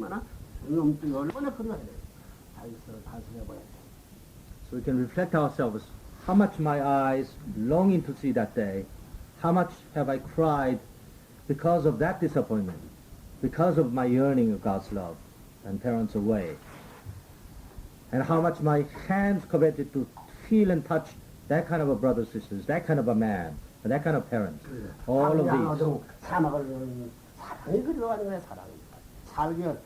얼마나 소용없지 얼마나 그리워야 돼. 단순해버려야 돼. So we can reflect ourselves. How much my eyes longing to see that day. How much have I cried because of that disappointment, because of my yearning of God's love and parents away. And how much my hands coveted to feel and touch that kind of a brother, sisters, that kind of a man, and that kind of parents. All of these. 사랑이 그리워하는 거야, 사랑. 사랑을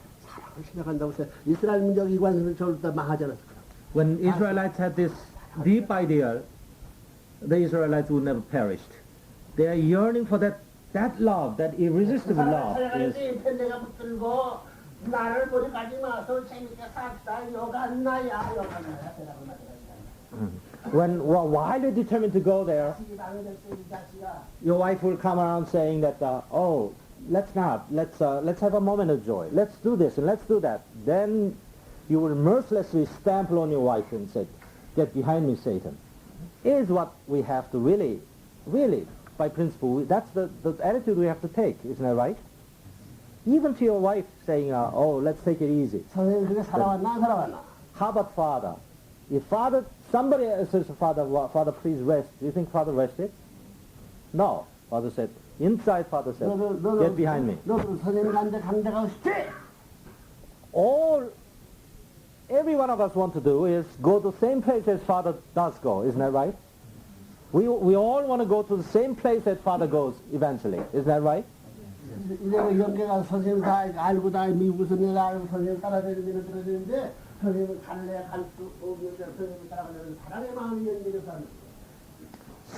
생각한다고 해서 이스라엘 민족 이관을 저다 망하지 않았을까? When Israelites had this deep ideal, the Israelites would never perished. They are yearning for that love, that irresistible love. Is, 내가 붙들고 나를 보리 가지 마서 재밌게 삽시다. 요간 나야, 요간 나야. while you're determined to go there, your wife will come around saying that, oh, let's have a moment of joy. Let's do this and let's do that. Then you will mercilessly stamp on your wife and say, get behind me, Satan. Is what we have to really, by principle, that's the attitude we have to take, isn't that right? Even to your wife saying, oh, let's take it easy. How about father? If father, somebody says to father, please rest. Do you think father rested? No. Father said, inside father said, get behind me. Every one of us want to do is go to the same place as father does go. Isn't that right? We all want to go to the same place that father goes eventually. Isn't that right?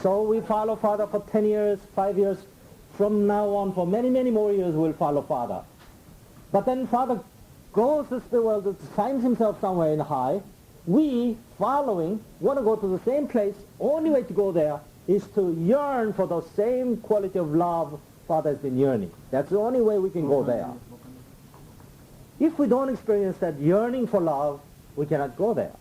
So we follow father for 10 years, 5 years. From now on, for many, many more years, we'll follow father. But then father goes to the world, finds himself somewhere in high. We, following, want to go to the same place. Only way to go there is to yearn for the same quality of love father has been yearning. That's the only way we can go there. If we don't experience that yearning for love, we cannot go there.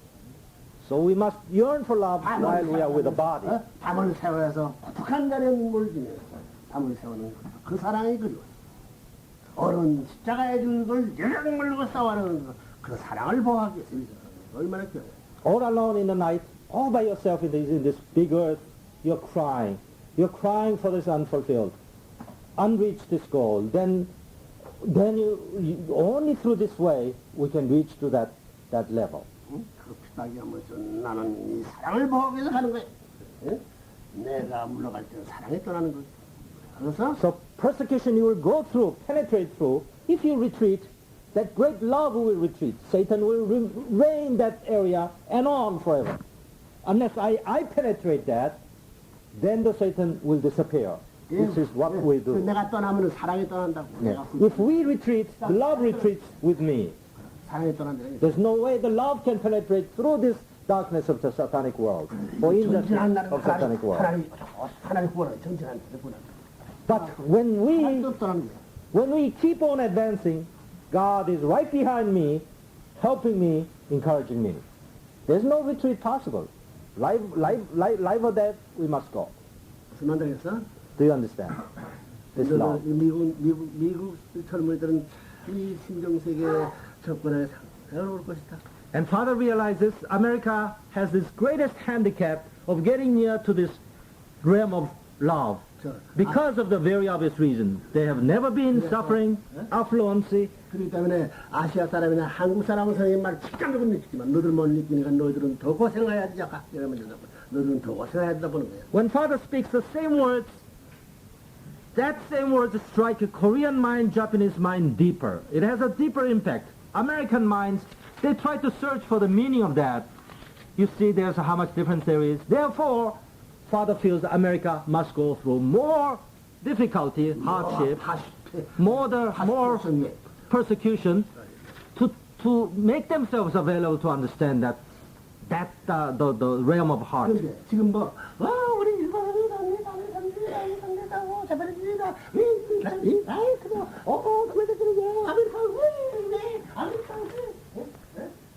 So we must yearn for love while we are with the body. 밤을 세워서 북한간의 눈물 중에 밤을 세우는 그 사랑이 그리워. 어른 십자가에 준 걸 여정 물고 싸워하는 그 사랑을 보호하기 위해서 얼마나 귀해. All alone in the night, all by yourself in this big earth, you're crying. You're crying for this unfulfilled, unreached this goal. Then you only through this way we can reach to that level. 그 피딱이 하면서 나는 이 사랑을 보호하기 위해서 가는 거야. 내가 물러갈 때는 사랑이 떠나는 거야. 그래서 So persecution you will go through, penetrate through. If you retreat, that great love will retreat. Satan will reign that area and on forever. Unless I penetrate that, then the Satan will disappear. This is what we do. 내가 떠나면 사랑이 떠난다고. Yeah. If we retreat, the love retreats with me. 사랑이 떠난다. There's no way the love can penetrate through this darkness of the satanic world, or injustice of satanic world. 하나님 구원을 정진한 구원. But when we keep on advancing, God is right behind me, helping me, encouraging me. There's no retreat possible. Life or death, we must go. 무슨 말이겠어? Do you understand? This love. 미국 젊은이들은 이 신정세계에 접근해 어려울 것이다. And Father realizes America has this greatest handicap of getting near to this realm of love. Because of the very obvious reason. They have never been suffering affluency. 그렇기 때문에 아시아 사람이나 한국 사람은 선생님 말 직감적으로 느끼지만 너들 못 느끼니까 너희들은 더 고생해야지 자까 이러면 너희들은 더 고생해야 된다 보는 거예요. When Father speaks the same words, that same words strike a Korean mind, Japanese mind deeper. It has a deeper impact. American minds, they try to search for the meaning of that. You see there's how much difference there is. Therefore, Father feels that America must go through more difficulty, hardship, more persecution to make themselves available to understand that the realm of heart. 지금 뭐 우리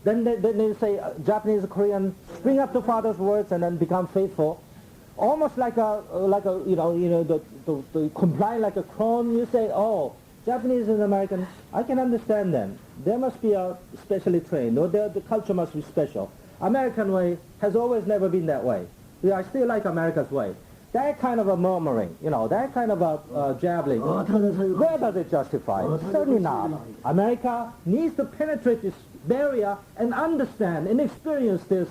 Then they say Japanese, Korean spring up to Father's words and then become faithful. Almost like a the comply like a crone. You say, oh, Japanese and Americans, I can understand them. They must be specially trained, or the culture must be special. American way has always never been that way. I still like America's way. That kind of a murmuring, that kind of a jabbling, where does it justify? Certainly not. America needs to penetrate this barrier and understand and experience this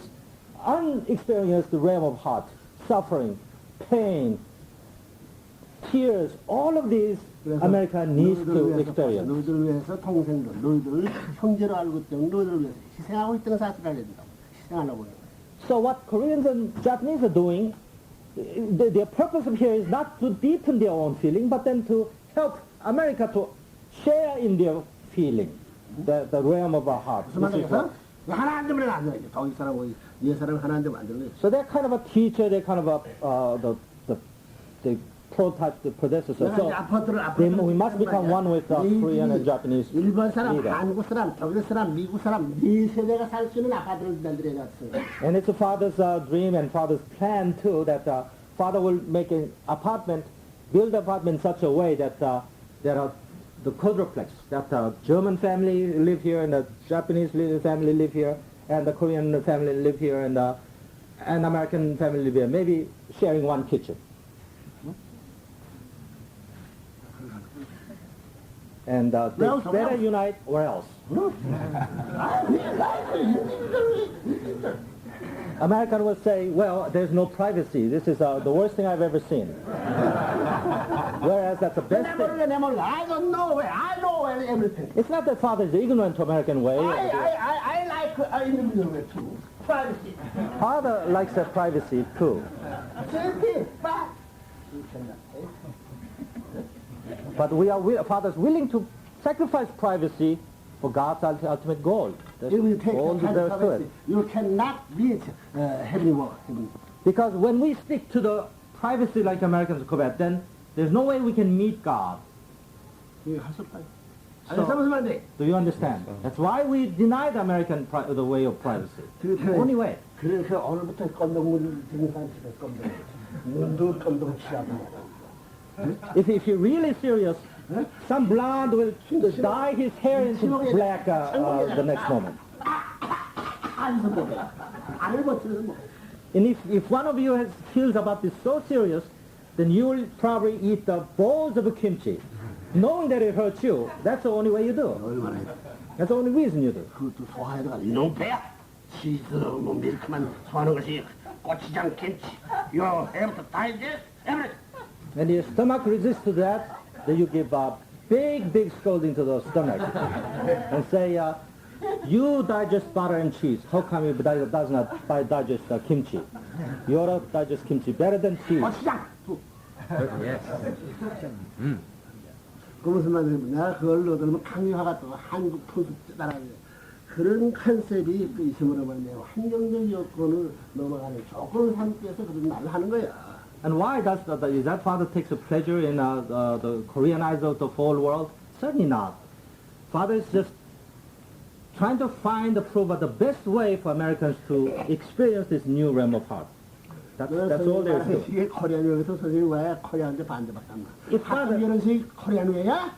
unexperienced realm of heart, suffering, pain, tears, all of these America needs to experience. 너희들을 위해서 동생들, 너희들을 형제로 알고 있던 너희들을 위해서 희생하고 있다는 사실을 알려야 된다고. 희생하려고 해요. So what Koreans and Japanese are doing, their purpose here is not to deepen their own feeling, but then to help America to share in their feeling, the realm of our heart. 무슨 말이야? 하나 안 되면 안 돼. 거기 사람하고 이 사람 하나 안 되면 안 되는 거예요. So they're kind of a teacher, they're kind of a the prototype, the predecessor. So we must become one with the Korean and Japanese 일본 사람, leader. 한국 사람, 독일 사람, 미국 사람 네 세대가 살 수 있는 아파트를 만들어놨어요. And it's a father's dream and father's plan too, that father will make an apartment, build an apartment in such a way that there are the quadruplex, that the German family live here and the Japanese family live here and the Korean family live here and American family live here, maybe sharing one kitchen. And they better unite or else. American will say, well, there's no privacy. This is the worst thing I've ever seen. Whereas that's the best thing. I don't know. I know everything. It's not that father is ignorant to American way. I like individual way too. Privacy. Father likes that privacy too. But father's willing to sacrifice privacy for God's ultimate goal. That's If you take all that kind there of is to it. privacy, you cannot reach heavenly work. Because when we stick to the privacy like Americans covet, then there's no way we can meet God. So, Do you understand? That's why we deny the American the way of privacy. Only way. 그래서 오늘부터 껌동물 되는 사람 집에 껌동. 눈도 껌동 취하고. If you're really serious, some blonde will dye his hair into black the next moment. And if one of you feels about this so serious, then you will probably eat the bowls of kimchi, knowing that it hurts you. That's the only way you do. That's the only reason you do. 그것도 소화에다가 이놈 배야. 치즈 뭐 밀크만 소화하는 것이 고추장 김치. 요 해부터 다 이제 everything. And your stomach resists to that, then you give a big scolding to the stomach and say, you digest butter and cheese. How come you does not digest kimchi? You ought to digest kimchi better than cheese. 고추장. Yes. 그 무슨 말이냐면 내가 그걸 얻으면 강요화가 또 한국 풍습 따라가요. 그런 컨셉이 있음으로 말미암아 환경적 여건을 넘어가는 조건을 삼기위해서 그런 말을 하는 거야. And why does is that father takes a pleasure in the Korean eyes of the whole world? Certainly not. Father is just trying to find the proof of the best way for Americans to experience this new realm of heart. That's all there is to it. 이게 코리안웨이에서 선생님이 왜 코리안한테 반대받았나? If father- 학교연수이 코리안웨이야?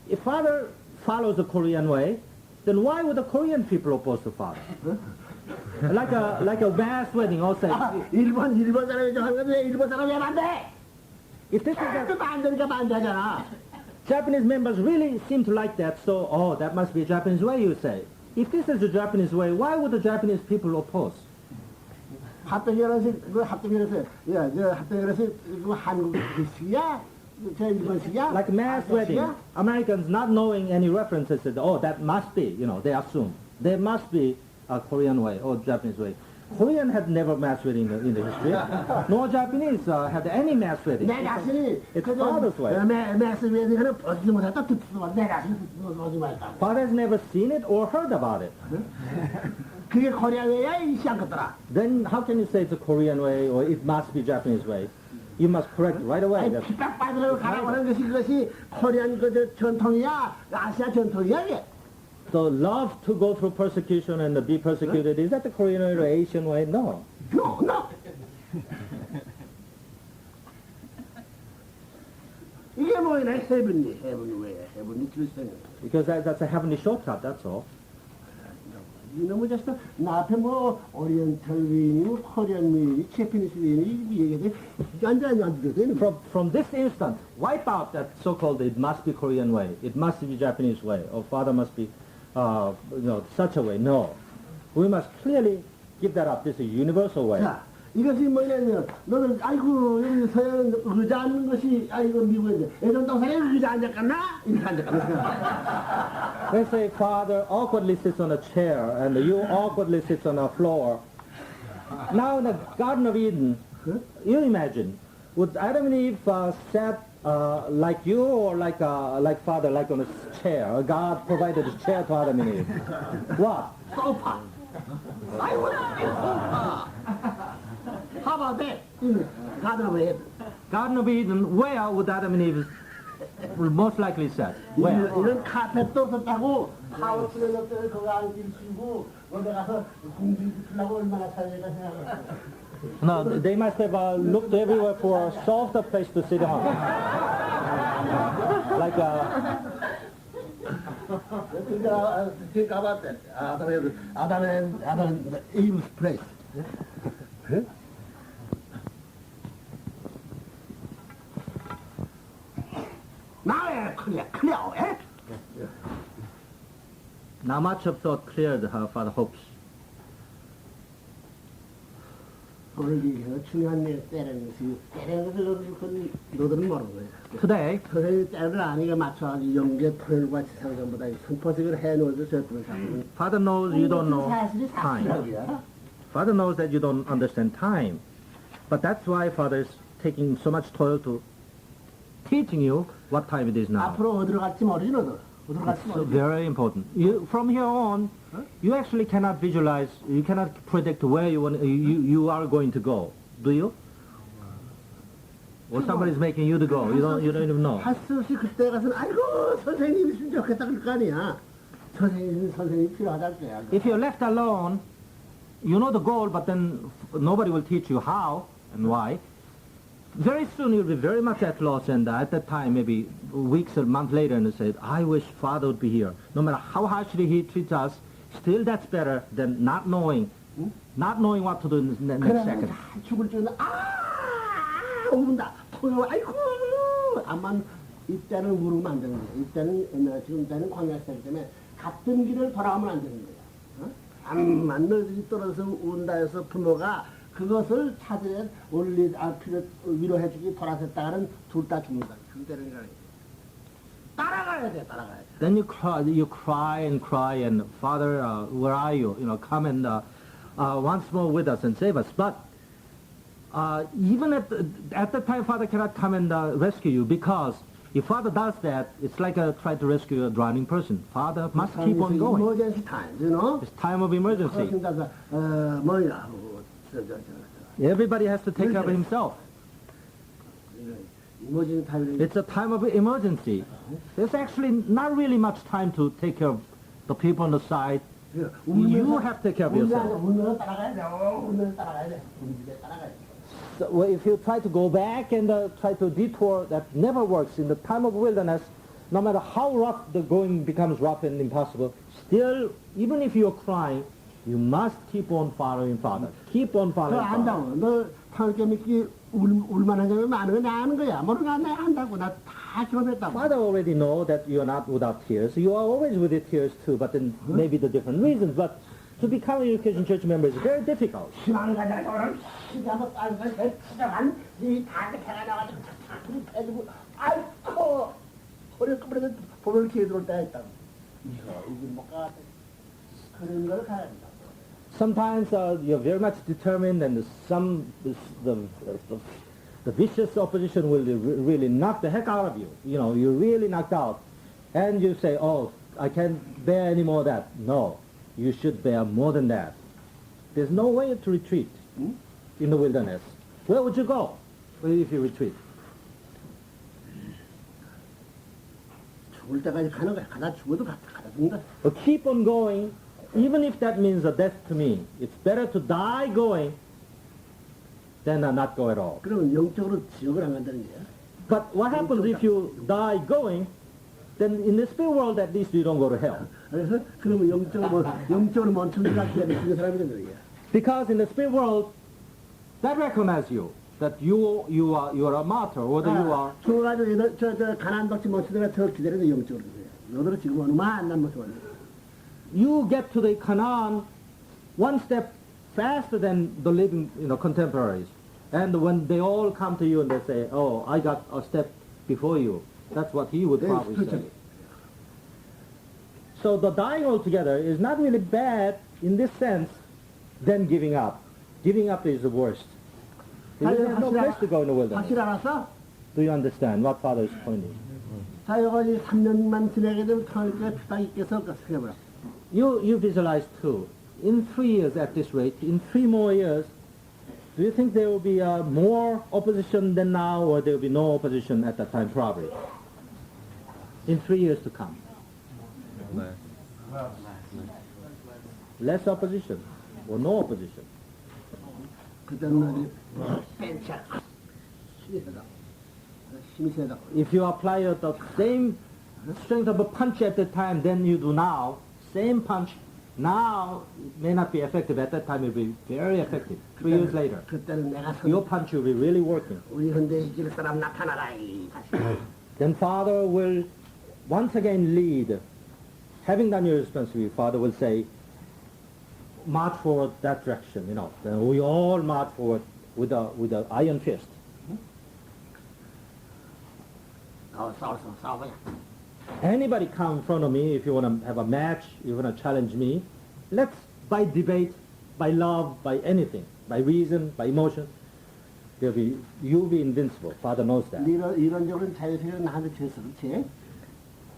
If father follows the Korean way, then why would the Korean people oppose the father? like a mass wedding, all say. 일본 사람이 좀 하는 건데 일본 사람이 왜 반대? If this is 또 반대니까 반대하잖아. Japanese members really seem to like that, so that must be a Japanese way, you say. If this is the Japanese way, why would the Japanese people oppose? 합동결혼식 그 합동결혼식 저 합동결혼식 그 한국식이야? 저 일본식이야? Like mass wedding, Americans not knowing any references said, oh, that must be, they assume. There must be a Korean way or Japanese way. Korean had never mass wedding in the history, nor Japanese had any mass wedding. 내 자신이 It's father's way. 매스 웨딩을 보지 못했다 듣지도 마. 내 자신이 듣지도 보지 말다. Father has never seen it or heard about it. 그게 코리아웨이야 이시 않겠더라. Then how can you say it's a Korean way or it must be Japanese way? You must correct right away. 아니 핍박받으러 가라고 하는 것이 그것이 코리안 그 전통이야 아시아 전통이야 이게. So love to go through persecution and be persecuted, is that the Korean way or Asian way? No. No. 이게 뭐냐 헤븐리 헤븐 왜 여러분이 들으세요. Because that's a heavenly shortcut, that's all. 이놈의 자식들 나 앞에 뭐 오리엔탈 위인이 뭐 코리안 위인이 재패니스 위인이 얘기해 완전히 안 들어도 From this instant, wipe out that so-called it must be Korean way, it must be Japanese way, or father must be, such a way. No, we must clearly give that up. This is a universal way. 자, 이것이 뭐냐면 너는 아이고 여기 서양은 의자 앉는 것이 아이고 미국인데 예전 동생이 의자 앉았겠나? 이렇게 앉았겠나? Let's say father awkwardly sits on a chair and you awkwardly sits on a floor. Now in the Garden of Eden, you imagine, would Adam and Eve sat like you or like father, like on a chair? God provided a chair to Adam and Eve. What? 소파. 아이고 소파. How about that? Garden of Eden. Garden of Eden, where would Adam and Eve most likely sit? Where? 이런 카펫도 없었다고 파워 플레이어들 거기 앉을 치고 어디 가서 궁지 붙으려고 얼마나 살려가 생각을 No, they must have looked everywhere for a softer place to sit on. Like think about that. Adam and Eve's place. Now clear, eh? Now much of thought cleared her father hopes. 오늘 이 중요한 일 때리는 것이 때리는 것을 너들은 모르는 거야. Today, 선생님이 때를 아니게 맞춰가지고 영계 토요일과 지상전보다 선포식을 해놓아서 저들은 사람은 father knows you don't know 사실이 time. 사실이야. Father knows that you don't understand time. But that's why father is taking so much toil to teaching you what time it is now. 앞으로 어디로 갈지 모르지 너들. 어디로 갈지 So 모르지. very important. From here on, you actually cannot visualize, you cannot predict where you are going to go. Do you? Or somebody's making you to go. You don't even know. 할 수 없이 그때 가서는 아이고 선생님이 있으면 좋겠다 그럴 거 아니야. 선생님이 필요하다 할 거야. If you're left alone, you know the goal, but then nobody will teach you how and why. Very soon you'll be very much at loss, and at that time, maybe weeks or months later, and you say, I wish father would be here. No matter how harshly he treats us, still that's better than not knowing what to do in the next 그러면 second. 다 죽을 줄은 운다. 아이고 아만 이때는 물으면 안 되는 거야. 이때는 지금 때는 광야시기 때문에 같은 길을 돌아오면 안 되는 거야. 암만 너희들이 떨어져서 운다 해서 부모가 그것을 찾으면 위로해주기 돌아섰다가는 둘 다 죽는다. 그때는 따라가야 돼. Then you cry and Father, where are you? Come and once more with us and save us. But even at the time, Father cannot come and rescue you, because if Father does that, it's like trying to rescue a drowning person. Father must keep on going. Emergency time, you know. It's time of emergency. 뭐야? Everybody has to take care of himself. Emergency time. It's a time of emergency. There's actually not really much time to take care of the people on the side. You have to take care of yourself. 운명을 따라가야 돼. 운명을 따라가야 돼. 운명을 따라가야 돼. So if you try to go back and try to detour, that never works. In the time of wilderness, no matter how rough the going becomes rough and impossible, still, even if you're crying, you must keep on following Father. Keep on 너 following Father. 안다고. 너 타월께 믿기 울만한 점이 많은 거 내가 아는 거야. 모르는 거 내가 안다고. 나 다 경험했다고. Father already know that you are not without tears. You are always with your tears too, but then maybe the different reasons. But to become a Christian church member is very difficult. 희망 가자고 그러면 희망을 따는 걸 찾아간 이다 배가 나가지고 탁탁 패주고 아이고 허리 끄부러져 볼을 기회 들어올 때가 있다고. 이거 못 가겠다. 그런 걸 가야 된다. Sometimes you're very much determined, and the vicious opposition will really knock the heck out of you. You're really knocked out. And you say, oh, I can't bear any more of that. No, you should bear more than that. There's no way to retreat in the wilderness. Where would you go if you retreat? 죽을 때까지 가는 거야. 가다 죽어도 가다 죽는다. But keep on going, even if that means a death to me. It's better to die going than not go at all. 그러면 영적으로 지옥을 안 간다는 거야. But what happens if you die going, then in the spirit world at least you don't go to hell. 그래서 그러면 영적으로 멈춘다 기다리는 사람이 된 거예요. Because in the spirit world, that recognizes you, that you are a martyr, whether you are. 죽어가지고 저 가난박지 멈추다가 더 기다리는 영적으로 그래요. 너들은 지금 얼마 안 남았어. You get to the Canaan one step faster than the living, contemporaries. And when they all come to you and they say, "Oh, I got a step before you," that's what he would probably say. So the dying altogether is not really bad in this sense than giving up. Giving up is the worst. Because there's no place to go in the wilderness. 확실 알았어? Do you understand what Father is pointing? 자, 이거 3년만 지나게 되면 그러니까 피박이 깨서 해버려. You visualize too. In 3 years at this rate, in 3 more years, do you think there will be more opposition than now, or there will be no opposition at that time, probably? In 3 years to come. Less opposition, or no opposition. 그때는 뺀차 힘이 세다. If you apply the same strength of a punch at the time than you do now, same punch, now it may not be effective. At that time it will be very effective. 3 years later, 그때는 내가 your punch will be really working. 우리 현대 이길 사람 나타나라. Then Father will once again lead. Having done your responsibility, Father will say, march forward that direction, Then we all march forward with a iron fist. 싸워보자. Anybody come in front of me if you want to have a match, you want to challenge me. Let's, by debate, by love, by anything, by reason, by emotion, you'll be invincible. Father knows that. 이론적으로는 자유세계는 나한테 줬어, 그렇지?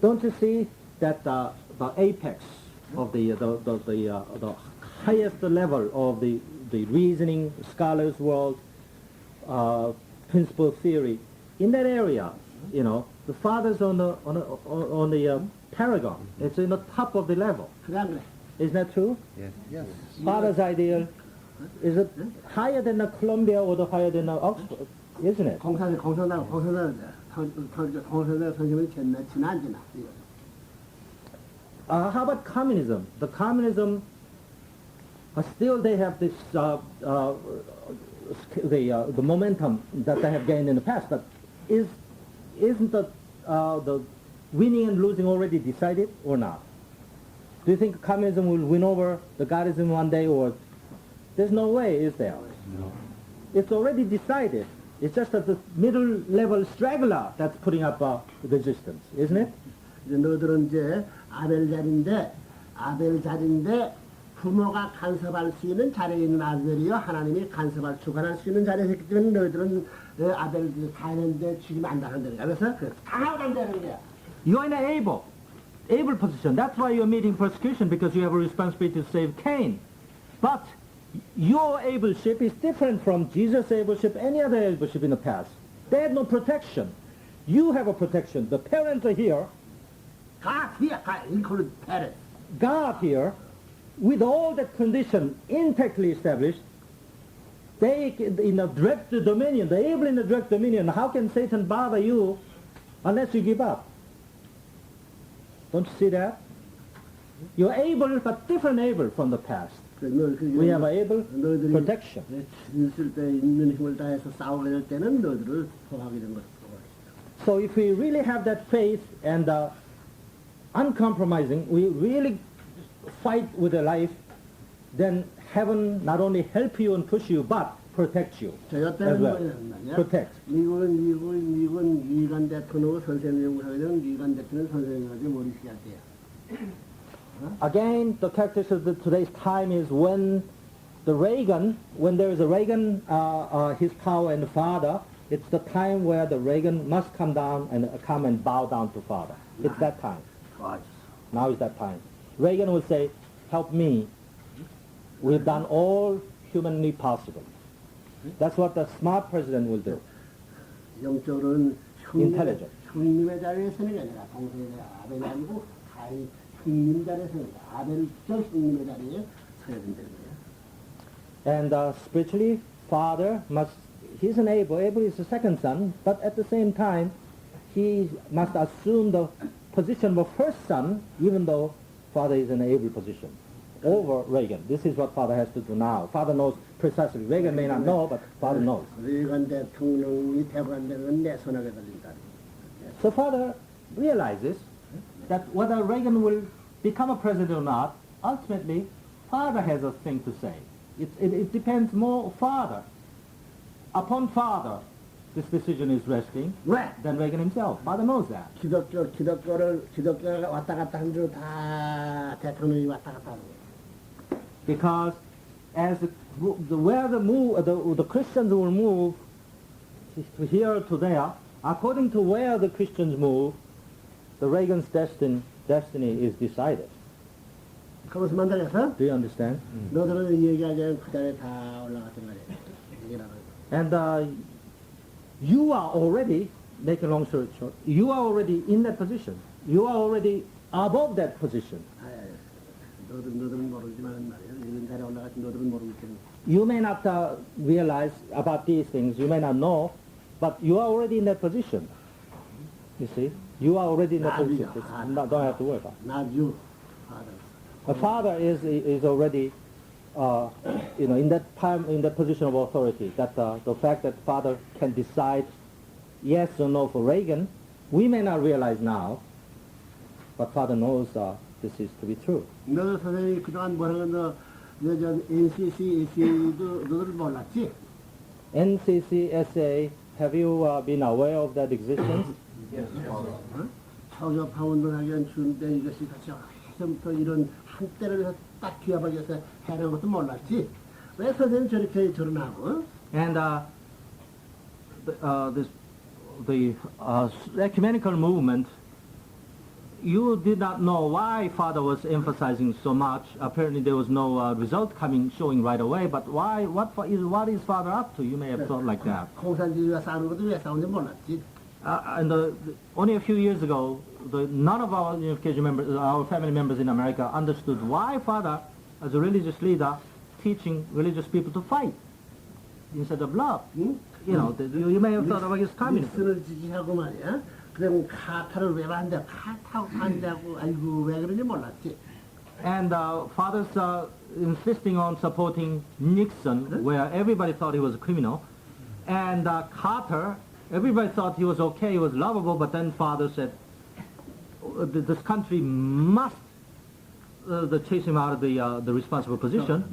Don't you see that the apex of the highest level of the reasoning, scholars' world, principle theory, in that area, the Father's on the paragon. It's in the top of the level. 그래 안 그래? Isn't that true? Yes. Father's ideal, is it higher than the Columbia or higher than the Oxford? Isn't it? 공산당 선생님이 지나 안 지나? How about communism? The communism, still they have this, the momentum that they have gained in the past, but isn't the winning and losing already decided or not? Do you think communism will win over the Godism one day, or there's no way, is there? No. It's already decided. It's just that the middle level straggler that's putting up resistance, isn't it? 이제 너들은 이제 아벨 자리인데 부모가 간섭할 수 있는 자리에 있는 아들이요 하나님이 간섭할 주관할 수 있는 자리에 있기 때문에 너희들은 아벨 사는데 죽이면 안 당한다는 거야. 그래서 당하고 간다는 거야. You're in an able position. That's why you're meeting persecution, because you have a responsibility to save Cain. But your ableship is different from Jesus' ableship, any other ableship in the past. They had no protection. You have a protection. The parents are here. included parents. God here, with all that condition intactly established, they in a direct dominion, the able in a direct dominion. How can Satan bother you unless you give up? Don't you see that? You're able, but different able from the past. We have able protection. 있을 때 있는 힘을 다해서 싸우게 될 때는 너희들을 포함하게 된 것이다. So if we really have that faith and uncompromising, we really fight with the life, then heaven not only help you and push you, but protect you as well. Protect. 미국은 미관 대통령 선생님을 하게 되면 미관 대통령 선생님한테 머리 시할 때야. Again, the characteristic of today's time is when there is a Reagan, his power and the father, it's the time where the Reagan must come down and come and bow down to Father. It's that time. Now is that time. Reagan will say, help me. We've done all humanly possible. That's what the smart president will do. 영적으로는 Intelligent. 형님의 자리에 서는 게 아니라 동생의 아벨이 아니고 가인 형님 자리에 서는 거야. 아벨적 형님의 자리에 서야 된다는 거야. And spiritually, Father he's Abel is the second son, but at the same time, he must assume the position of first son, even though father is in an able position over Reagan. This is what father has to do now. Father knows precisely. Reagan may not know, but father knows. 레이건 대통령이 되고간다는 내 손아래 달린다. So father realizes that whether Reagan will become a president or not, ultimately, father has a thing to say. It depends more father. Upon father, this decision is resting 왜? than Reagan himself. Father knows that. 기독교가 왔다 갔다 한 줄 다 대통령이 왔다 갔다 하는 거예요. Because as where the Christians will move to here to there, according to where the Christians move, the Reagan's destiny is decided. 그것을 만들어서 Do you understand? 너들은 얘기하자면 그 자리에 다 올라갔단 말이에요. And you are already, make a long story short, you are already in that position. You are already above that position. 너들은 모르지만 말이에요. 이런 자리에 올라갔지 너들은 모르겠지. You may not realize about these things, you may not know, but you are already in that position. You see? You are already in that position. Don't have to worry about it. Not you, Father. A father is already, in that position of authority. That the fact that father can decide yes or no for Reagan, we may not realize now, but father knows this is to be true. 너 선생님이 그동안 뭐라는 너 NCC, SA도 너들 몰랐지? NCC, SA, have you been aware of that existence? 창조파운드하기엔 주는데 이것이 같이 처음부터 이런 한때를 해서 딱 기합하기 위해서 해놓은 것도 몰랐지? 왜 선생님 저렇게 저런하고? And the ecumenical movement, you did not know why father was emphasizing so much. Apparently there was no result showing right away, but what is father up to? You may have thought like that. 공산주의가 싸우는 것도 왜 싸우는지 몰랐지? And only a few years ago, none of our unification members, our family members in America understood why father, as a religious leader, teaching religious people to fight instead of love. 응? You may have thought about his communism. 닉슨을 지지하고 말이야. 그럼 카타를 왜 반대? 카타고 반대하고 아이고 왜 그런지 몰랐지? And father's insisting on supporting Nixon, where everybody thought he was a criminal, and Carter, everybody thought he was okay, he was lovable, but then father said, this country must chase him out of the responsible position.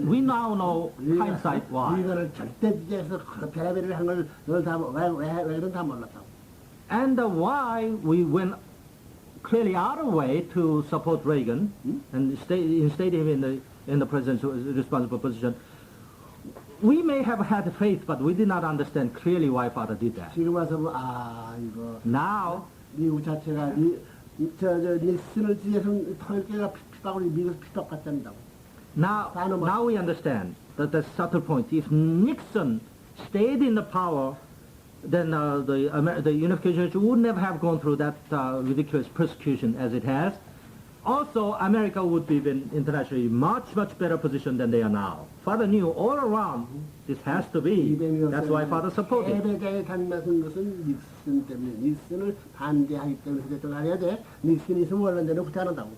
We now know hindsight why. 이거를 절대 지지해서 베라베리를 한 걸 널 다 왜 그런 다 몰랐다고. And why we went clearly out of way to support Reagan and instate him in the president's responsible position. We may have had faith, but we did not understand clearly why father did that. 지금 와서 이거 Now, 미국 자체가 닉슨을 지지해서 털개가 핍박을 미국 핍박 받는다고. now we understand that the subtle point. If Nixon stayed in the power, then the unification church would never have gone through that ridiculous persecution as it has. Also, America would be in internationally much better position than they are now. Father knew all around this has to be. That's why father supported. 패배자에 단맞은 것은 닉슨 때문에 닉슨을 반대하기 때문에 그랬던 아니야 돼. 닉슨이 있으면 원래대로 그렇게 안 한다고.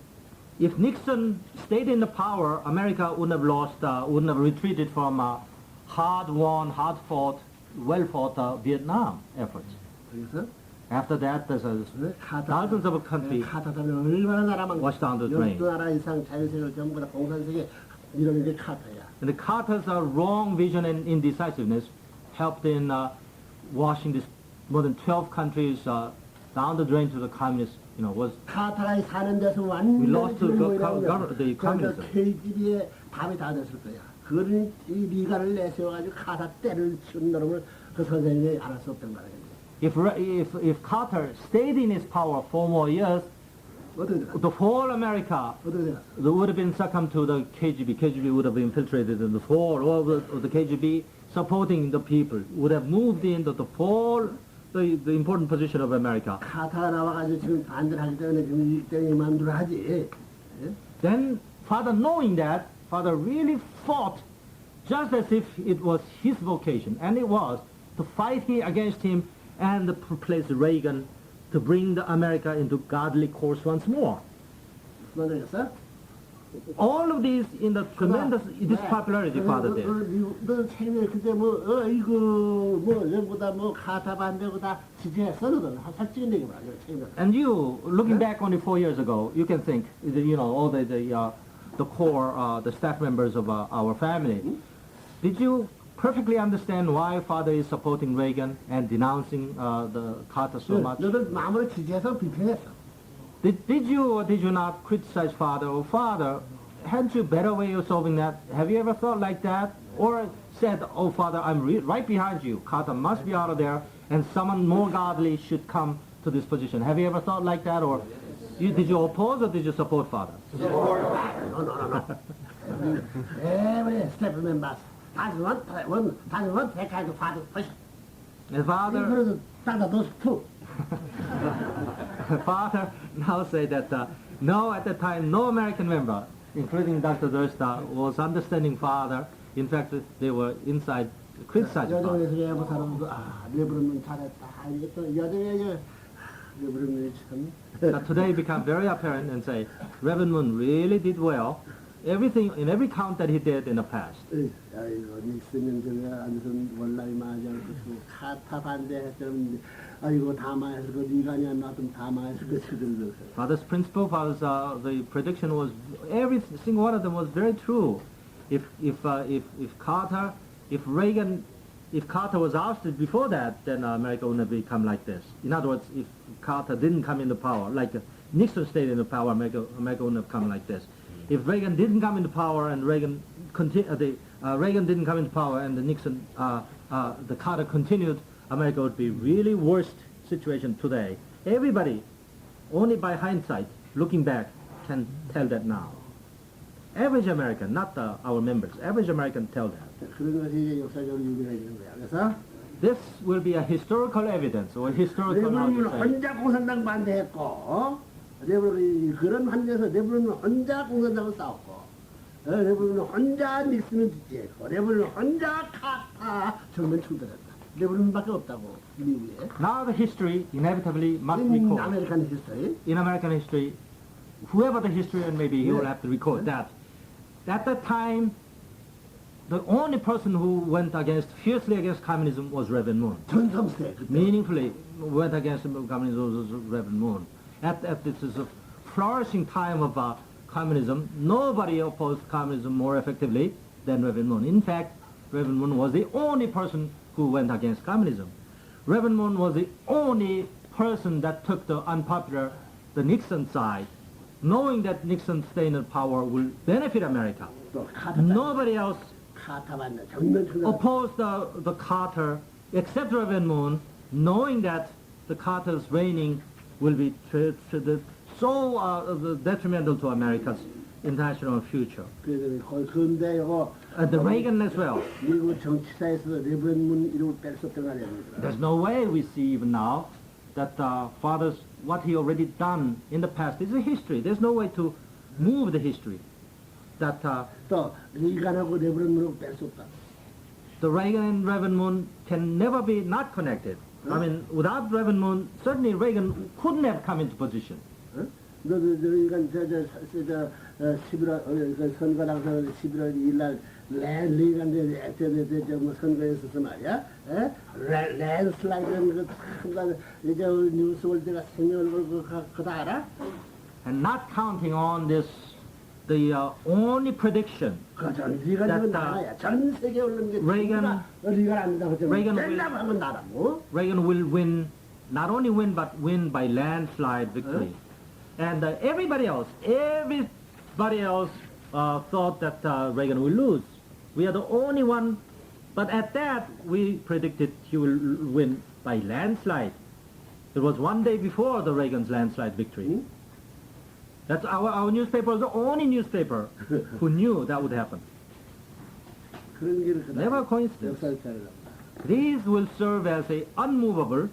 If Nixon stayed in the power, America wouldn't have retreated from hard-won, hard-fought, well-fought Vietnam efforts. 그래서 After that, there's thousands of countries 카타 때문에 얼마나 나라만 washed down the drain. 12나라 이상 자유세계를 전부 다 공산세계 이런 게 카타야. And the Carter's wrong vision and indecisiveness helped in washing this more than 12 countries down the drain to the communists. Was 카타가 사는 데서 We 완전히 lost to the communism. KGB의 밥이 다 됐을 거야. 그런 이 미간을 내세워가지고 카타 때를 치는 놈을 그 선생님이 알 수 없단 말이야. If Carter stayed in his power 4 more years, the whole America would have been succumbed to the KGB. KGB would have infiltrated in the whole of the KGB, supporting the people, would have moved into the whole the important position of America. 카타가 나와가지고 지금 반대를 하기 때문에 지금 이 때문에 만두를 하지. Then father, knowing that, father really fought just as if it was his vocation, and it was to fight against him and to place Reagan to bring the America into godly course once more. 무슨 말이겠어? All of these in the tremendous this popularity Father did. 너 책임에 그때 이거 전부다 카타 반대고 다 지지했어 너는 살찌는 얘기 말이야 책임에. And you, looking back only 4 years ago, you can think, all the core, the staff members of our family. Did you perfectly understand why Father is supporting Reagan and denouncing the Carter so much? 너는 마음으로 지지해서 비판했어. Did you or did you not criticize Father? Or Father, hadn't you a better way of solving that? Have you ever thought like that? Or said, oh Father, I'm right behind you. Carter must be out of there and someone more godly should come to this position. Have you ever thought like that? Or did you oppose or did you support Father? No. Every step members. That's one take kind of Father push. And Father, those two. Father now say that no, at the time, no American member, including Dr. Dursta, was understanding Father. In fact, they were inside criticizing Father. 여정에서 외부 사람도 내부르면 잘했다. 이게 또 여정에 내부르면 참. But today become very apparent and say, Reverend Moon really did well. Everything, in every count that he did in the past. 아이고 닉슨은 저가 안선 원라이 마장 그 카타 반대했던 아이고 다마에서 그 니가냐 나도 다마에서 그 시들들. Father's principle was the prediction was every single one of them was very true. If Carter, if Reagan, if Carter was ousted before that, then America wouldn't have become like this. In other words, if Carter didn't come into power, like Nixon stayed in the power, America wouldn't have come like this. If Reagan didn't come into power and Reagan didn't come into power and the Carter continued, America would be really worst situation today. Everybody, only by hindsight, looking back, can tell that now. Average American, not our members. Average American tell that. 그런 것이 역사적으로 유명해지는 거야. 그래서 This will be a historical evidence or historical 레브론은 knowledge. 혼자 공산당 반대했고, 레브론이 그런 환경에서 레브론은 혼자 공산당을 싸웠고, 레브론은 혼자 닉슨을 지지했고, 레브론은 혼자 카타 정면 충돌했다. 레브론밖에 없다고 미국에. Now the history inevitably must In record. American history, In American history, whoever the historian may be, he will have to record that. At that time, the only person who went fiercely against communism was Reverend Moon. 전성세 그때. Meaningfully went against communism was Reverend Moon. At this is a flourishing time of communism, nobody opposed communism more effectively than Reverend Moon. In fact, Reverend Moon was the only person who went against communism. Reverend Moon was the only person that took the unpopular, the Nixon side, knowing that Nixon staying in power will benefit America. 또 카타 Nobody else 카타 반대 정면 충돌. opposed the Carter except Reverend Moon, knowing that the Carter's reigning will be so detrimental to America's international future. 그래서 근데 이거 And the Reagan as well. 미국 정치사에서 레브론 문 이름을 뺄 수 없던 거 아니야. There's no way we see even now that Father's, what he already done in the past is a history. There's no way to move the history. That 또 리간하고 레브론 문을 뺄 수 없다. the Reagan and Reverend Moon can never be not connected. I mean, without Reverend Moon, certainly Reagan couldn't have come into position. 이건 저 11월 그 선거 당선 11월 2일 날 리간 뭐 선거에 있어서 말이야. 랜슬라이드는 그 순간 이제 뉴스월드가 생명을 걸고 그거 알아? And not counting on this, the only prediction 그전 리간 이건 나라야. 전 세계 올린 게 Reagan- 리간 안 된다고 했잖아. Reagan 된다고 하면 나라고. Reagan will win, not only win, but win by landslide victory. And everybody else thought that Reagan will lose. We are the only one, but at that we predicted he will win by landslide. It was one day before the Reagan's landslide victory. That's our newspaper was the only newspaper who knew that would happen. 그런 게 Never coincidence. 역사를 따르라. These will serve as a unmovable,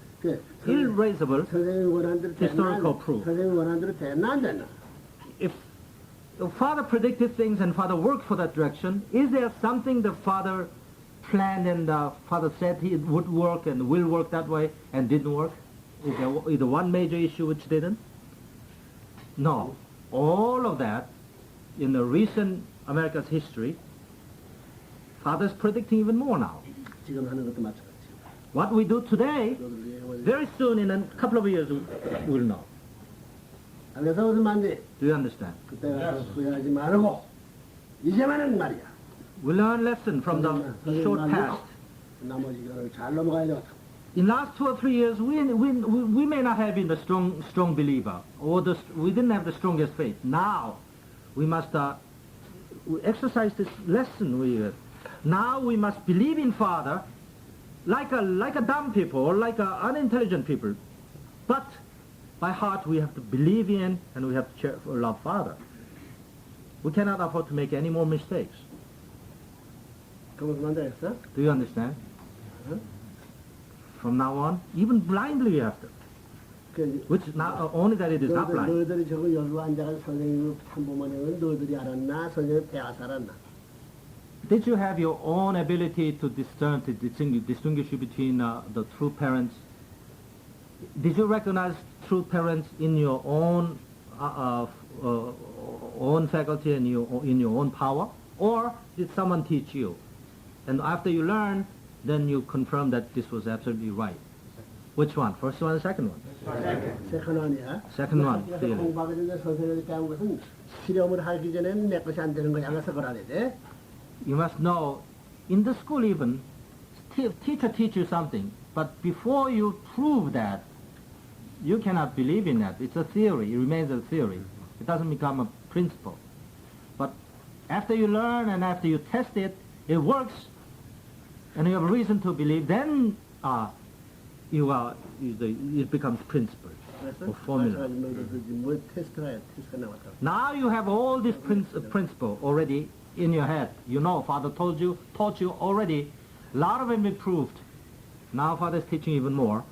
irreversible. 선생님이 원한 대로 Historical proof. 선생님이 원한 대로 됐나 안 됐나? If Father predicted things and Father worked for that direction, is there something the Father planned and Father said he would work and will work that way and didn't work? there either one major issue which didn't? No. All of that, in the recent America's history, Father's predicting even more now. 지금 하는 것도 마찬가지고. What we do today, 너희들 얘기하면 very soon, in a couple of years, we'll know. 그래서 무슨 말인지 Do you understand? 그때 가서 후회하지 말고 이제만은 말이야. We learn lesson from the short past. 나머지 거를 잘 넘어가야 되겠다. In last 2 or 3 years, we may not have been the strong believer, or we didn't have the strongest faith. Now, we must we exercise this lesson. Now we must believe in Father, like a dumb people or like a unintelligent people, but by heart we have to believe in and we have to love Father. We cannot afford to make any more mistakes. 그럼 그만 되겠어? Do you understand? 응? From now on, even blindly we have to. 그 Which now only that it is not blind. 너희들이 저거 여기 앉아서 선생님을 참보만하면 너희들이 알았나? 선생님이 배워서 알았나? Did you have your own ability to discern, to distinguish between the true parents? Did you recognize true parents in your own own faculty and in your own power, or did someone teach you? And after you learn, then you confirm that this was absolutely right. Which one? First one or second one? 세컨 원이야. Second one, 그래서 clearly. 공부하기 전에 선생님이 배운 것은 실험을 하기 전에는 내 것이 안 되는 거야. 그래서 그러야 돼. You must know, in the school even, teacher teach you something, but before you prove that, you cannot believe in that. It's a theory. It remains a theory. It doesn't become a principle. But after you learn and after you test it, it works, and you have a reason to believe, then it becomes principle or formula. 뭐 테스트가 나왔다. Now you have all this principle already in your head. You know, Father taught you already. A lot of it been proved. Now Father is teaching even more.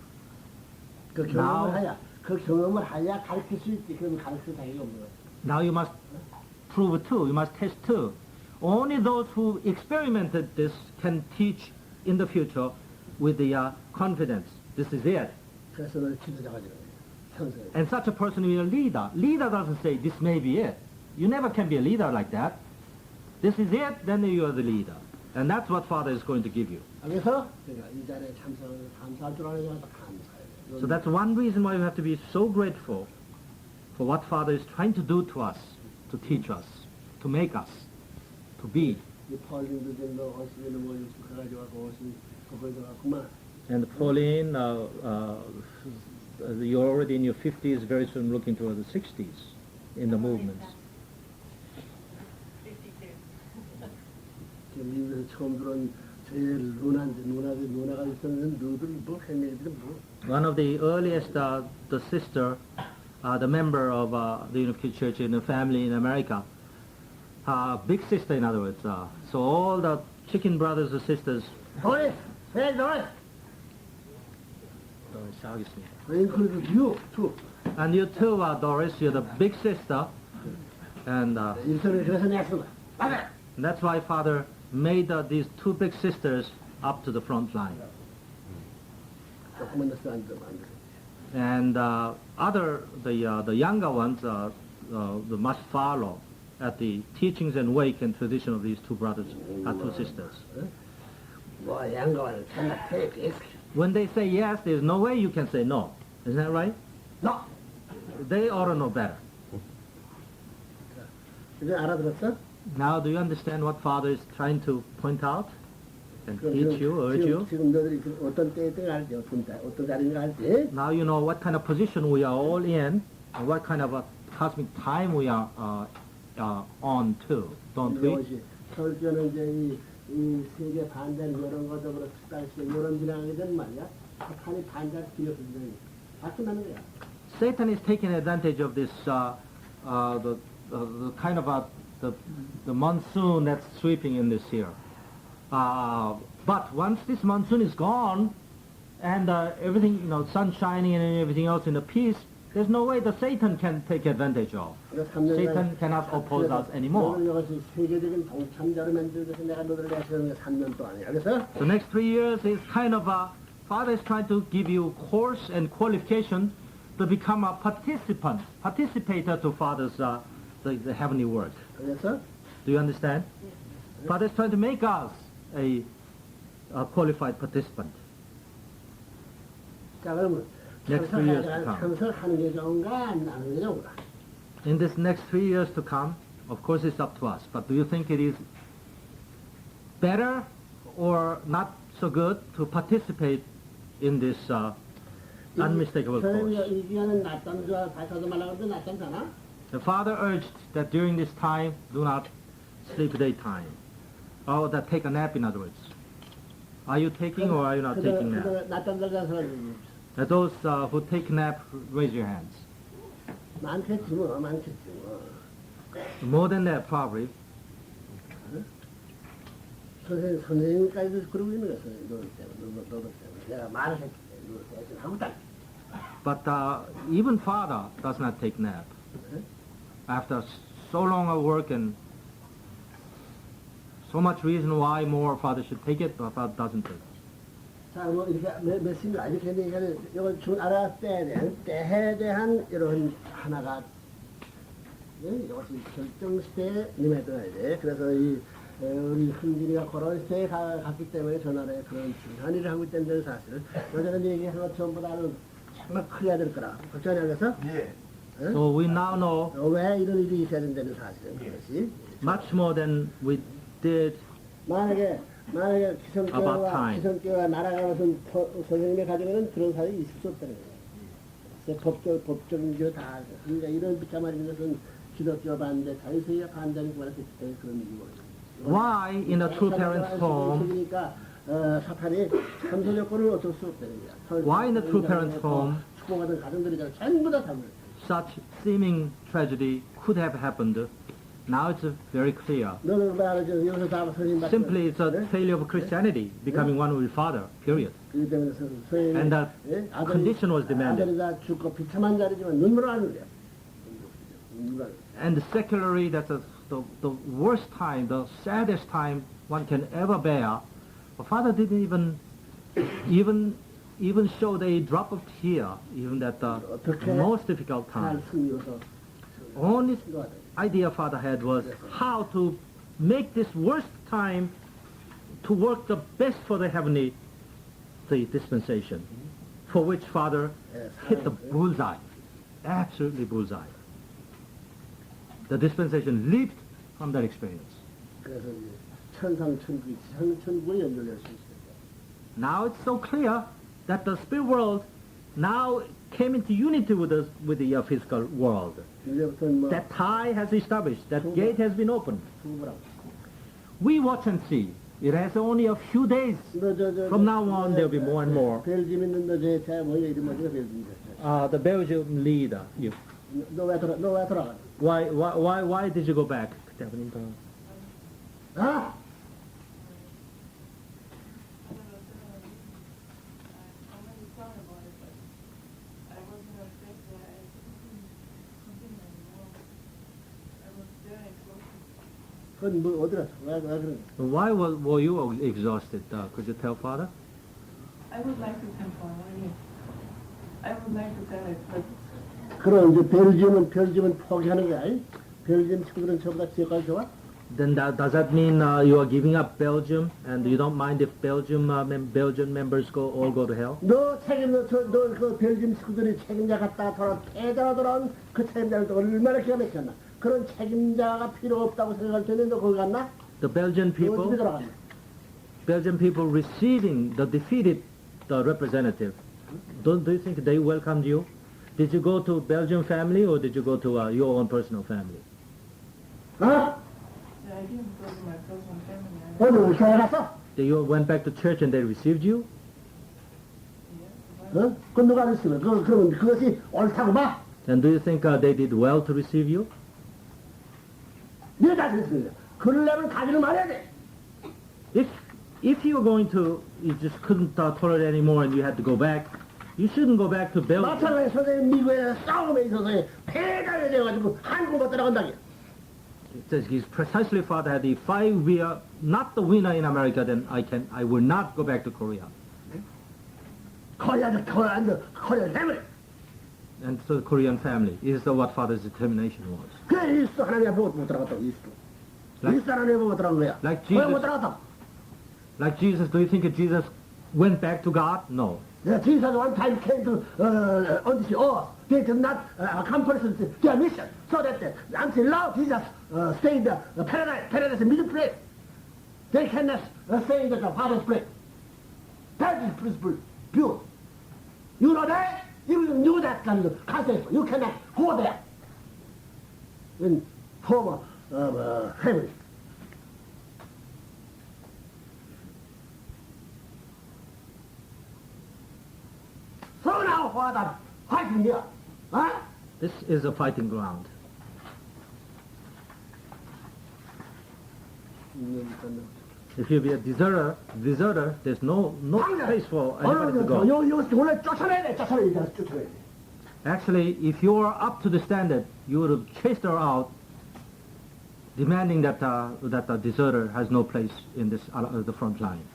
그 경험을 해야, 그 경험을 해야 가르칠 수 있지. 그럼 가르칠 자격이 없는 거야. Now you must prove it too. You must test too. Only those who experimented this can teach in the future with the confidence. This is it. 그래서 너 지도자가 되는 거야. 선생. And such a person will be a leader. Leader doesn't say this may be it. You never can be a leader like that. This is it, then you are the leader. And that's what Father is going to give you. 그래서 그러니까 이 자리에 참석을 감사할 줄 알아야 감사해야 돼. So that's one reason why we have to be so grateful for what Father is trying to do to us, to teach us, to make us, to be. 이 펄링도 좀더 어시는 뭐 익숙해가지고 어시 그걸 들어갔구만. And Pauline, you're already in your 50s, very soon looking toward the 60s in the movements. 미국에서 처음 들어온 제일 누나가 있었는데 너들 뭐 했는데 뭐. One of the earliest, the sister, the member of the Unified Church in the family in America, big sister in other words. So all the chicken brothers and sisters. 도리, 왜 도리? Including you too. And you too, Doris. You're the big sister, and 인터넷 그래서 냈어. that's why Father made these two big sisters up to the front line. 조금만 더 안 돼. And the younger ones they must follow at the teachings and wake and tradition of these two brothers and two sisters. 뭐 양가와는 생각해. When they say yes, there's no way you can say no. Isn't that right? No. They ought to know better. 이제 알아들었어? Now, do you understand what Father is trying to point out and teach you, urge you? 지금 너들이 어떤 때에 알지? 어떤 자리인가 알지? Now you know what kind of position we are all in and what kind of a cosmic time we are on to, don't we? 설교는 이제 이 세계 반절 이런 것도 그렇고 이런 지나가게 되는 말이야. 사탄이 반절 기억을 다 끝나는 거야. Satan is taking advantage of this the kind of the monsoon that's sweeping in this year. But once this monsoon is gone and everything, sun shining and everything else in the peace, there's no way that Satan can take advantage of. Satan cannot oppose us anymore. 세계적인 동참자로 만들어서 내가 너들을 내세우는 게 3년 동안이야. 그래서 The next 3 years is kind of Father is trying to give you course and qualification to become a participator to Father's the heavenly work. 그래서 Do you understand? Father is trying to make us a qualified participant. 자 그러면 Next 3 years to come. 참석하는 게 좋은가 안 하는 게 좋은가? In this next 3 years to come, of course it's up to us, but do you think it is better or not so good to participate in this unmistakable course? 이 기간은 낮잠 자도 말라고 하는데 낮잠 자나? The Father urged that during this time, do not sleep daytime. Or that take a nap, in other words. Are you taking or are you not taking nap? 낮잠 자는 사람이 Those who take nap, raise your hands. 많겠지 뭐, 많겠지 뭐. More than that, probably. 선생님까지도 그러고 있는 거야, 너들 때문에. 내가 말을 했기 때문에, 너를 대신 하고 있다. But even Father does not take nap. After so long a work and so much reason why more Father should take it, but Father doesn't take it. 자, 뭐, 이렇게, 몇십 년, 이렇게 했는데, 이걸 때에 대한 이런 하나가, 이것이 결정 시대에 임해둬야 돼. 그래서 우리 흥진이가 그런 시대에 갔기 때문에 전날에 그런 중요한 일을 하고 있다는 사실을 여자는 얘기하는 것 전부 다는 정말 커야 될 거라. 걱정이 안 해서? 예. So we now know 왜 이런 일이 있어야 된다는 사실은 그것이. much more than we did. 만약에 About 기성교회가 날아가면서 선생님이 가지고는 그런 사람이 있을 수 없다는 거예요. 법적인 게 다, 그러니까 이런 비참한 것은 기독교 반대, 자유주의가 반대하는 그런 일이고. Why in a true parent's home? 그러니까 사탄이 참선 요건을 어쩔 수 없다는 거야. Why in a true parent's home 축복받은 가정들이잖아. 전부 다 담을. such seeming tragedy could have happened? Now it's very clear. 너는 말하죠. 여기서 다 선생님 Simply it's a failure of Christianity, becoming one with Father, period. 그렇기 때문에 선생님. And that condition was demanded. 아들이 다 죽고 비참한 자리지만 눈물을 안 흘려. And secularly, that's the worst time, the saddest time one can ever bear. The Father didn't even show a drop of tear, even at the most difficult time. Only idea Father had was how to make this worst time to work the best for the heavenly dispensation, for which Father hit the bullseye, absolutely bullseye. The dispensation leaped from that experience. 그래서 천국이 연결될 수 있어요. Now it's so clear that the spirit world now came into unity with the physical world. 이제부터는 뭐 That tie has established, that gate has been opened. 부부라고. We watch and see. It has only a few days. From now on, there'll be more and more. 벨기에 있는 너제 뭐야 이름 뭐지가 벨기에. The Belgium leader, you. 너왜 돌아가? Why did you go back? 아? 그건 뭐 어디라? 왜 그런? Why were you exhausted? Could you tell Father? I would like to tell Father, yes. I would like to tell it, but 그럼 이제 벨지움은 포기하는 거야. 벨지움 친구들은 저보다 지역까지 좋아? Then does that mean you are giving up Belgium and you don't mind if Belgian members all go to hell? 너그 벨지움 친구들이 책임자 갔다가 패자가 돌아온 그 책임자를 또 얼마나 기가 막혔나? 그런 책임자가 필요 없다고 생각할 텐데 너 거기 갔나? The Belgian people receiving the defeated representative, do you think they welcomed you? Did you go to Belgian family or did you go to your own personal family? 어? I didn't go to my personal family. 어디 교회 갔어? You went back to church and they received you? 어? 그 누가 했으면 그러면 그것이 옳다고 봐? And do you think they did well to receive you? 네가 했으면 그러려면 가지를 말해야 돼. If you were going to, you just couldn't tolerate anymore and you had to go back, you shouldn't go back to Belgium. 마찬가지 선생님 미국에 싸움에 있어서 패자가 돼가지고 한국 못 따라간다게. It says he's precisely Father had if we are not the winner in America, then I will not go back to Korea. Korean family. And so the Korean family is what father's determination was. 그래 이스도 하나님 앞에 못 들어갔다고 이스도. 이스도 하나님 앞에 못 들어간 거야. Like 왜 못 Jesus, 들어갔다고? like Jesus, do you think that Jesus went back to God? No. Jesus one time came to on this earth. They did not accomplish their mission. So that until now Jesus stayed in the paradise middle place. They cannot stay in the Father's place. That is principle pure. You know that? You knew that kind of concept. You cannot go there in former heaven. So now Father fighting here. Huh? This is a fighting ground. If you be a deserter, there's no place for anybody to go. 원래 쫓아내야 돼. 쫓아내야 돼. Actually, if you are up to the standard, you would have chased her out, demanding that the deserter has no place in this the front line.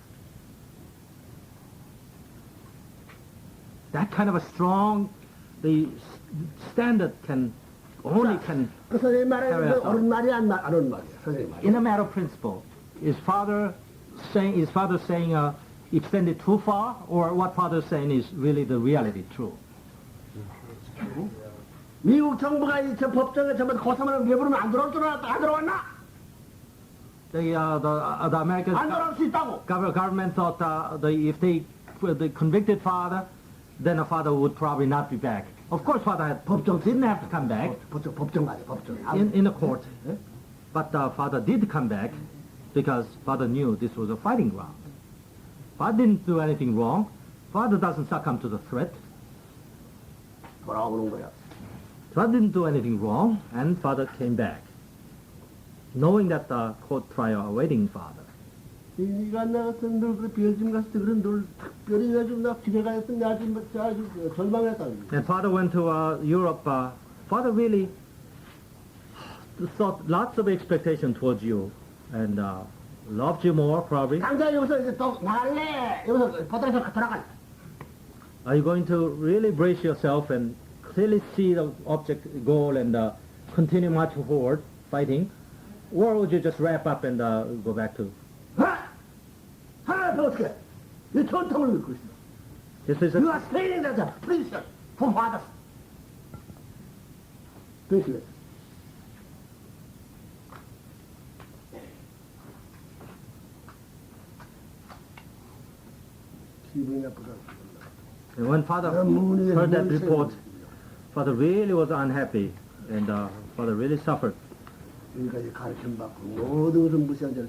That kind of a strong, the standard can only can. 그 선생님 말에 옳은 말이 안 옳은 말이야. 선생님 말이. In a matter of principle, is father saying extended too far, or what father is saying is really the reality true? 미국 정부가 저 법정에 전부 고소하면 왜 부르면 안 들어왔나? The American 안 들어올 수 있다고. government thought if they convicted father, then the father would probably not be back. Of course, father didn't have to come back 법정 말이야, 법정. in the court, but father did come back because father knew this was a fighting ground. Father didn't do anything wrong. Father doesn't succumb to the threat. 뭐라고 그런 거야? Father didn't do anything wrong, and father came back, knowing that the court trial awaiting father. 네가 나 같은 널그 벨gium 갔을 때 그런 널 특별히 요즘 나 집에 가였던 내 아주 절망했다. And father went to Europe. Father really thought lots of expectation towards you, and loved you more probably. 당장 여기서 이제 또 나갈래. 여기서 바다에서 돌아갈. Are you going to really brace yourself and clearly see the object goal and continue march forward, fighting, or would you just wrap up and go back to? 하나 더 어떻게? 이 전통을 믿고 있어. This is You a, are staying as a prisoner for fathers. Prisoner. 기분이 나쁘다. and when father heard that report, father really was unhappy, and father really suffered. 여기까지 가르침 받고 모든 것을 무시한 자를.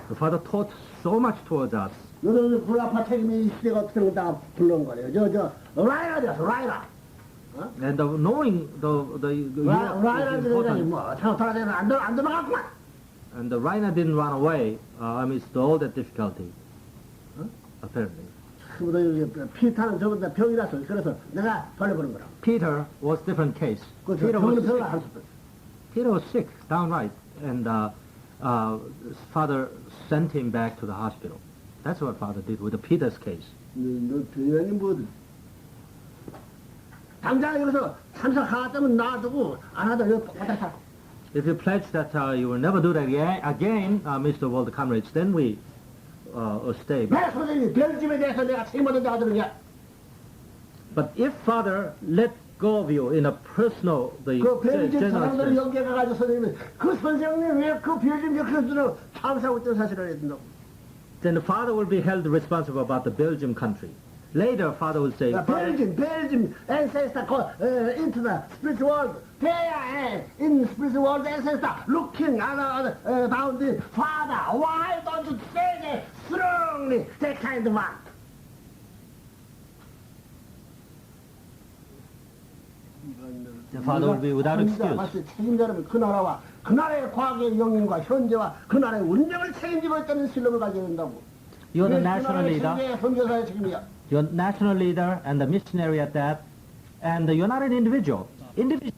The father taught so much towards us. 너는 불아파 책임이 이 시대가 어떻게 되는 다 불러온 거래요. 라이라 되었어, 라이라. And knowing the 라이라 되는 important, 뭐, 돌아다니면 안 들어갔구만. and the Raina didn't run away amidst all that difficulty, apparently. 그보다 피타는 저보다 병이라서 그래서 내가 돌려보는 거라. Peter was different case. Peter was sick, downright, and father sent him back to the hospital. That's what father did with the Peter's case. 너 병이라니 뭐든. 당장 여기서 참석하자면 놔두고 안 하다 여기 왔다 갔다. If you pledge that you will never do that again, Mr. Walter Comrades, then we stay. 내 선생님이 벨짐에 대해서 내가 책임을 져야 되는 게. But if father let go of you in a personal, the 그 벨짐 general 사람들이 sense, 연계가가지고 선생님이 그 선생님 왜 그 벨짐 역사들을 참사하고 있던 사실을 해야 된다고. then the father will be held responsible about the Belgium country. Later, father will say, Belgium ancestor into the spiritual world. They are in spiritual world ancestor looking down the Father. Why don't you say that strongly, that kind of one? the father will be without excuse. 책임자라면 그 나라와 그 나라의 과거의 영인과 현재와 그 나라의 운명을 책임지고 있다는 신뢰를 가져야 된다고. You're the national leader. 선교사의 책임이야. You're national leader and the missionary at that, and you're not an individual. Individual